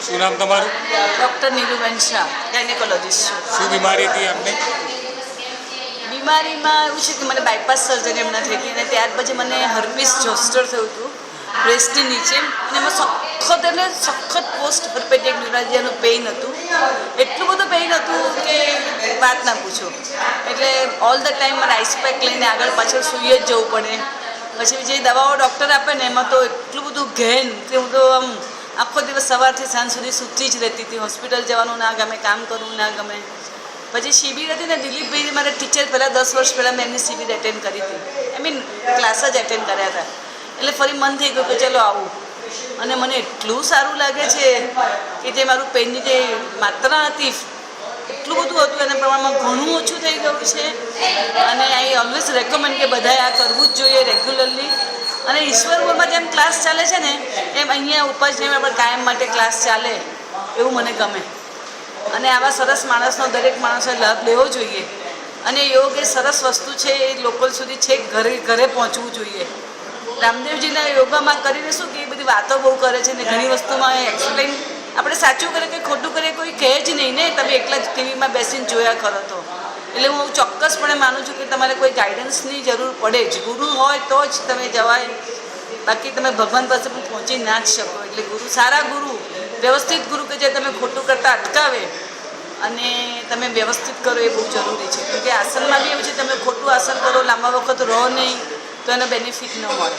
શું નામ તમારું? ડૉક્ટર નીરુબેન શાહ, ગાયનેકોલોજીસ્ટ છું. શું બીમારી હતી આપને? બીમારીમાં એવું છે કે મને બાયપાસ સર્જરી હમણાં થઈ હતી અને ત્યાર પછી મને હર્પીસ જોસ્ટર થયું હતું બ્રેસ્ટની નીચે, અને એમાં સખત પોસ્ટ હર્પેટિક ન્યુરાલજીયાનું પેઇન હતું. એટલું બધું પેઇન હતું કે વાત ના પૂછો. એટલે ઓલ ધ ટાઈમ મારે આઈસ પેક લઈને આગળ પાછળ સૂઈ જ જવું પડે. પછી જે દવાઓ ડૉક્ટર આપે ને એમાં તો એટલું બધું ઘેન કે હું તો આમ આખો દિવસ સવારથી સાંજ સુધી સૂતી જ રહેતી હતી. હોસ્પિટલ જવાનું ના ગમે, કામ કરવું ના ગમે. પછી શિબિર હતી ને, દિલીપભાઈ મારા ટીચર પહેલાં 10 વર્ષ પહેલાં મેં એમની શિબિર એટેન્ડ કરી હતી. આઈ મીન ક્લાસ જ એટેન્ડ કર્યા હતા. એટલે ફરી મન થઈ ગયું કે ચલો આવું, અને મને એટલું સારું લાગે છે કે જે મારું પેનની જે માત્રા હતી એટલું બધું હતું એના પ્રમાણમાં ઘણું ઓછું થઈ ગયું છે. અને આઈ ઓલવેઝ રેકમેન્ડ કે બધાએ આ કરવું જ જોઈએ રેગ્યુલરલી. અને ઈશ્વરપુરમાં જેમ ક્લાસ ચાલે છે ને એમ અહીંયા ઉપાસનીમાં આપણે કાયમ માટે ક્લાસ ચાલે એવું મને ગમે. અને આવા સરસ માણસનો દરેક માણસે લાભ લેવો જોઈએ. અને યોગ એ સરસ વસ્તુ છે, એ લોકો સુધી છેક ઘરે પહોંચવું જોઈએ. રામદેવજીના યોગામાં કરીને શું કે એ બધી વાતો બહુ કરે છે ને ઘણી વસ્તુમાં એક્સપ્લેન આપણે સાચું કરે કે ખોટું કરે કોઈ કહે જ નહીં ને, તમે એકલા જ ટીવીમાં બેસીને જોયા કરો તો. એટલે હું ચોક્કસપણે માનું છું કે તમારે કોઈ ગાઈડન્સની જરૂર પડે જ. ગુરુ હોય તો જ તમે જવાય, બાકી તમે ભગવાન પાસે પણ પહોંચી ના જ શકો. એટલે ગુરુ, સારા ગુરુ, વ્યવસ્થિત ગુરુ કે જે તમે ખોટું કરતાં અટકાવે અને તમે વ્યવસ્થિત કરો એ બહુ જરૂરી છે. કેમકે આસનમાં બી એવું છે, તમે ખોટું આસન કરો, લાંબા વખત રહો નહીં તો એનો બેનિફિટ ન મળે.